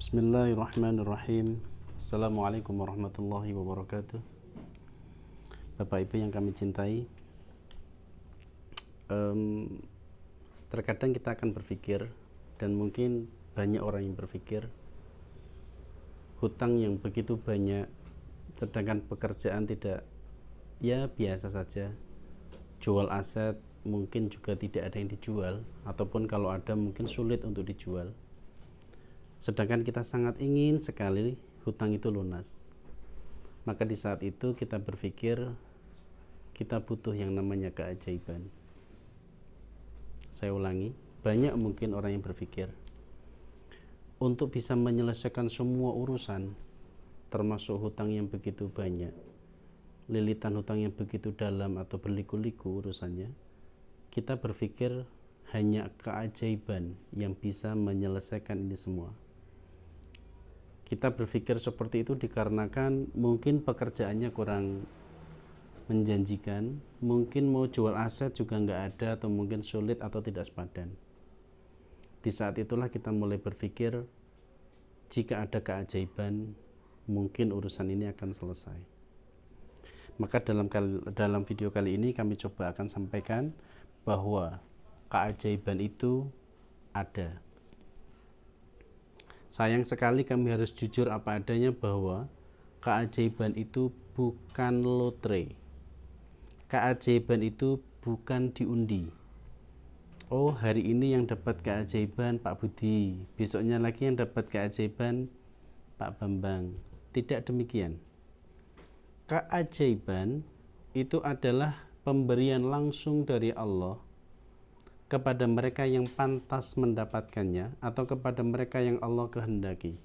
Bismillahirrahmanirrahim. Assalamualaikum warahmatullahi wabarakatuh. Bapak Ibu yang kami cintai, terkadang kita akan berpikir, dan mungkin banyak orang yang berpikir, hutang yang begitu banyak sedangkan pekerjaan tidak, ya biasa saja. Jual aset mungkin juga tidak ada yang dijual, ataupun kalau ada mungkin sulit untuk dijual. Sedangkan kita sangat ingin sekali hutang itu lunas. Maka di saat itu kita berpikir kita butuh yang namanya keajaiban. Saya ulangi, banyak mungkin orang yang berpikir untuk bisa menyelesaikan semua urusan, termasuk hutang yang begitu banyak, lilitan hutang yang begitu dalam atau berliku-liku urusannya, kita berpikir hanya keajaiban yang bisa menyelesaikan ini semua. Kita berpikir seperti itu dikarenakan mungkin pekerjaannya kurang menjanjikan, mungkin mau jual aset juga nggak ada, atau mungkin sulit atau tidak sepadan. Di saat itulah kita mulai berpikir, jika ada keajaiban, mungkin urusan ini akan selesai. Maka dalam video kali ini kami coba akan sampaikan bahwa keajaiban itu ada. Sayang sekali kami harus jujur apa adanya bahwa keajaiban itu bukan lotre. Keajaiban itu bukan diundi. Oh, hari ini yang dapat keajaiban Pak Budi, besoknya lagi yang dapat keajaiban Pak Bambang. Tidak demikian. Keajaiban itu adalah pemberian langsung dari Allah kepada mereka yang pantas mendapatkannya, atau kepada mereka yang Allah kehendaki.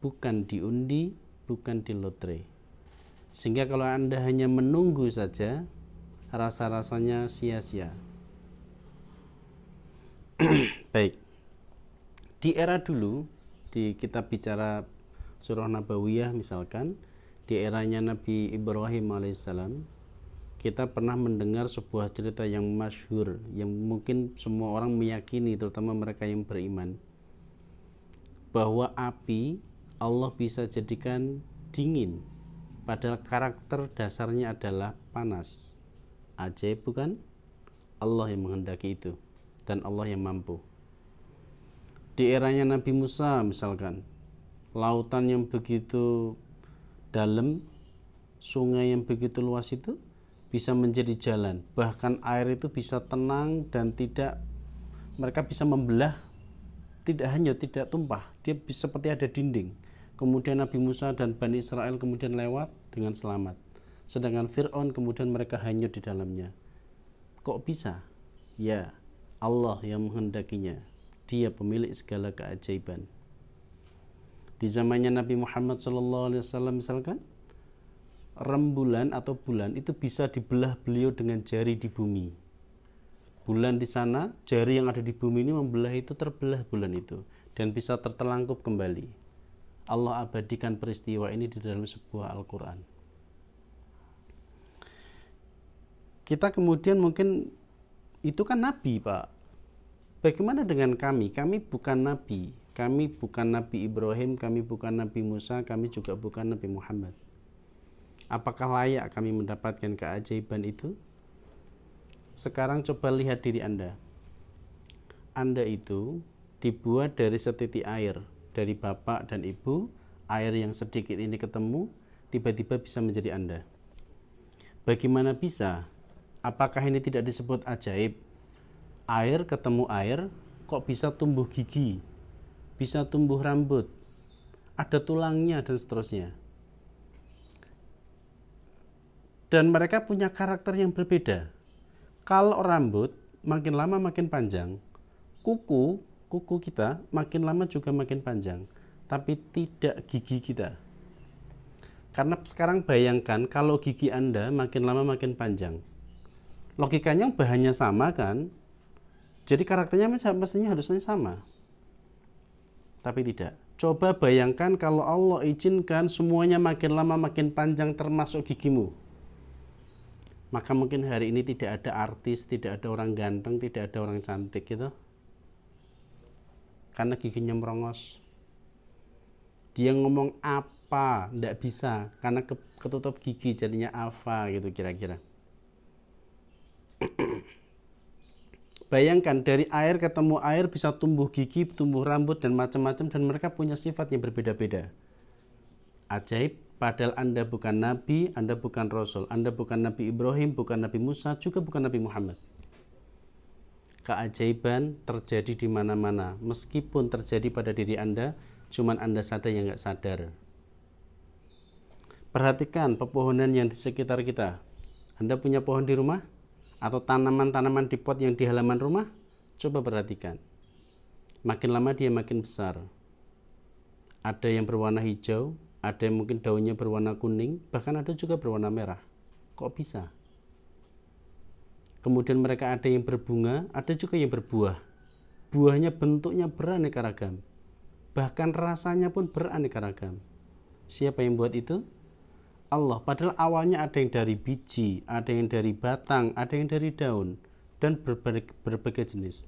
Bukan diundi, bukan di lotre. Sehingga kalau Anda hanya menunggu saja, rasa-rasanya sia-sia. Baik. Di era dulu, kita bicara surah Nabawiyah misalkan, di eranya Nabi Ibrahim alaihissalam, kita pernah mendengar sebuah cerita yang masyhur, yang mungkin semua orang meyakini, terutama mereka yang beriman, bahwa api Allah bisa jadikan dingin, padahal karakter dasarnya adalah panas. Ajaib bukan? Allah yang menghendaki itu, dan Allah yang mampu. Di eranya Nabi Musa misalkan, lautan yang begitu dalam, sungai yang begitu luas itu bisa menjadi jalan, bahkan air itu bisa tenang dan tidak, mereka bisa membelah, tidak hanya tidak tumpah, dia bisa seperti ada dinding. Kemudian Nabi Musa dan Bani Israel kemudian lewat dengan selamat, sedangkan Fir'aun kemudian mereka hanyut di dalamnya. Kok bisa? Ya, Allah yang menghendakinya. Dia pemilik segala keajaiban. Di zamannya Nabi Muhammad SAW misalkan, rembulan atau bulan itu bisa dibelah beliau dengan jari di bumi. Bulan di sana, jari yang ada di bumi ini membelah itu, terbelah bulan itu, dan bisa tertelangkup kembali. Allah abadikan peristiwa ini di dalam sebuah Al-Quran. Kita kemudian mungkin, itu kan Nabi Pak. Bagaimana dengan kami? Kami bukan Nabi. Kami bukan Nabi Ibrahim, kami bukan Nabi Musa, kami juga bukan Nabi Muhammad. Apakah layak kami mendapatkan keajaiban itu? Sekarang coba lihat diri Anda. Anda itu dibuat dari setitik air, dari bapak dan ibu. Air yang sedikit ini ketemu, tiba-tiba bisa menjadi Anda. Bagaimana bisa? Apakah ini tidak disebut ajaib? Air ketemu air, kok bisa tumbuh gigi, bisa tumbuh rambut, ada tulangnya dan seterusnya. Dan mereka punya karakter yang berbeda. Kalau rambut makin lama makin panjang, kuku kita makin lama juga makin panjang, tapi tidak gigi kita. Karena sekarang bayangkan kalau gigi Anda makin lama makin panjang, logikanya bahannya sama kan, jadi karakternya mestinya harusnya sama, tapi tidak. Coba bayangkan kalau Allah izinkan semuanya makin lama makin panjang, termasuk gigimu. Maka mungkin hari ini tidak ada artis, tidak ada orang ganteng, tidak ada orang cantik gitu, karena giginya merongos. Dia ngomong apa, ndak bisa karena ketutup gigi jadinya apa gitu kira-kira. Bayangkan dari air ketemu air bisa tumbuh gigi, tumbuh rambut dan macam-macam, dan mereka punya sifat yang berbeda-beda. Ajaib, padahal Anda bukan Nabi, Anda bukan Rasul, Anda bukan Nabi Ibrahim, bukan Nabi Musa, juga bukan Nabi Muhammad. Keajaiban terjadi di mana-mana, meskipun terjadi pada diri Anda, cuman Anda sadar yang nggak sadar. Perhatikan pepohonan yang di sekitar kita. Anda punya pohon di rumah? Atau tanaman-tanaman di pot yang di halaman rumah? Coba perhatikan. Makin lama dia makin besar. Ada yang berwarna hijau, ada yang mungkin daunnya berwarna kuning, bahkan ada juga berwarna merah. Kok bisa? Kemudian mereka ada yang berbunga, ada juga yang berbuah. Buahnya bentuknya beraneka ragam. Bahkan rasanya pun beraneka ragam. Siapa yang buat itu? Allah. Padahal awalnya ada yang dari biji, ada yang dari batang, ada yang dari daun, dan berbagai jenis.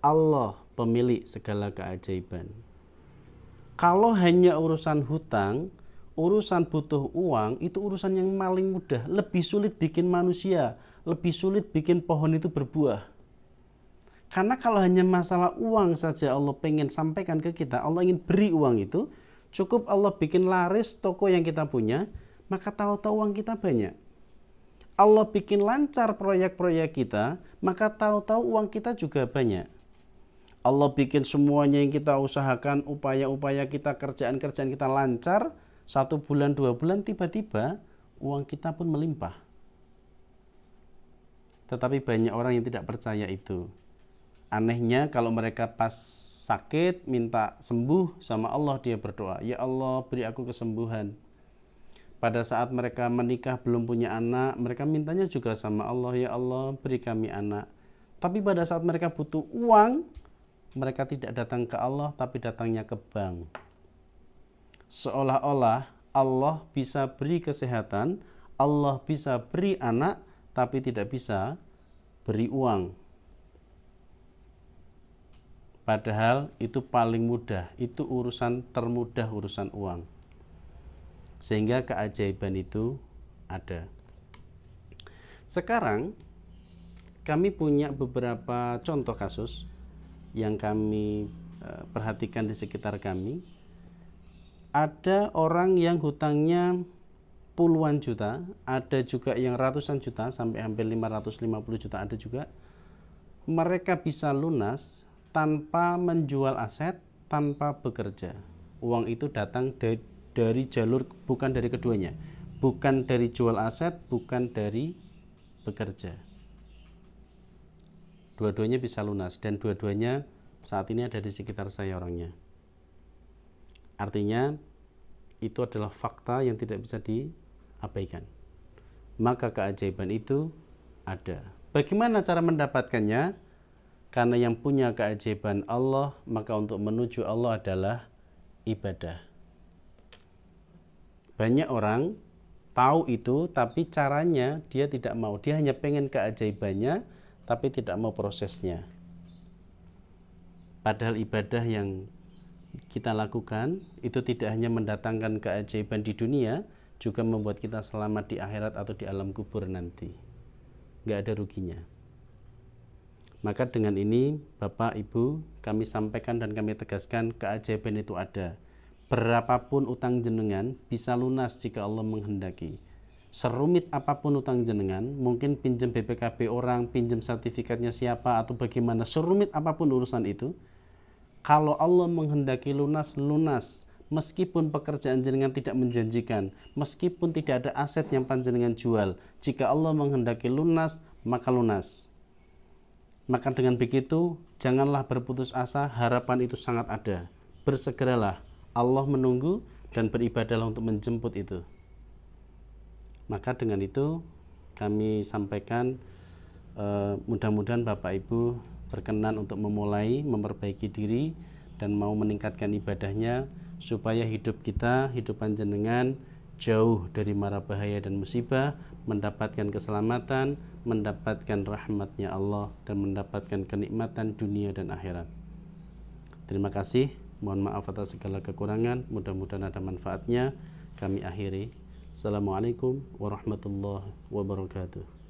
Allah pemilik segala keajaiban. Kalau hanya urusan hutang, urusan butuh uang, itu urusan yang paling mudah. Lebih sulit bikin manusia, lebih sulit bikin pohon itu berbuah. Karena kalau hanya masalah uang saja Allah pengen sampaikan ke kita, Allah ingin beri uang itu, cukup Allah bikin laris toko yang kita punya, maka tahu-tahu uang kita banyak. Allah bikin lancar proyek-proyek kita, maka tahu-tahu uang kita juga banyak. Allah bikin semuanya yang kita usahakan, upaya-upaya kita, kerjaan-kerjaan kita lancar, 1 bulan, 2 bulan, tiba-tiba uang kita pun melimpah. Tetapi banyak orang yang tidak percaya itu. Anehnya kalau mereka pas sakit minta sembuh sama Allah, dia berdoa, ya Allah beri aku kesembuhan. Pada saat mereka menikah belum punya anak, mereka mintanya juga sama Allah, ya Allah beri kami anak. Tapi pada saat mereka butuh uang, mereka tidak datang ke Allah tapi datangnya ke bank. Seolah-olah Allah bisa beri kesehatan, Allah bisa beri anak, tapi tidak bisa beri uang. Padahal itu paling mudah, itu urusan termudah, urusan uang. Sehingga keajaiban itu ada. Sekarang kami punya beberapa contoh kasus yang kami perhatikan di sekitar kami. Ada orang yang hutangnya puluhan juta, ada juga yang ratusan juta sampai hampir 550 juta ada juga. Mereka bisa lunas tanpa menjual aset, tanpa bekerja. Uang itu datang dari jalur, bukan dari keduanya. Bukan dari jual aset, bukan dari bekerja. Dua-duanya bisa lunas, dan dua-duanya saat ini ada di sekitar saya orangnya. Artinya, itu adalah fakta yang tidak bisa diabaikan. Maka keajaiban itu ada. Bagaimana cara mendapatkannya? Karena yang punya keajaiban Allah, maka untuk menuju Allah adalah ibadah. Banyak orang tahu itu, tapi caranya dia tidak mau. Dia hanya pengen keajaibannya, tapi tidak mau prosesnya. Padahal ibadah yang kita lakukan, itu tidak hanya mendatangkan keajaiban di dunia, juga membuat kita selamat di akhirat atau di alam kubur nanti. Nggak ada ruginya. Maka dengan ini Bapak Ibu kami sampaikan dan kami tegaskan keajaiban itu ada. Berapapun utang jenengan bisa lunas jika Allah menghendaki. Serumit apapun utang jenengan, mungkin pinjam BPKB orang, pinjam sertifikatnya siapa atau bagaimana, serumit apapun urusan itu, kalau Allah menghendaki lunas, lunas. Meskipun pekerjaan jenengan tidak menjanjikan, meskipun tidak ada aset yang panjenengan jual, jika Allah menghendaki lunas, maka lunas. Maka dengan begitu, janganlah berputus asa, harapan itu sangat ada. Bersegeralah, Allah menunggu dan beribadahlah untuk menjemput itu. Maka dengan itu, kami sampaikan mudah-mudahan Bapak Ibu berkenan untuk memulai, memperbaiki diri, dan mau meningkatkan ibadahnya, supaya hidup kita, hidup panjenengan, jauh dari mara bahaya dan musibah, mendapatkan keselamatan, mendapatkan rahmatnya Allah, dan mendapatkan kenikmatan dunia dan akhirat. Terima kasih. Mohon maaf atas segala kekurangan, mudah-mudahan ada manfaatnya. Kami akhiri. Assalamualaikum warahmatullahi wabarakatuh.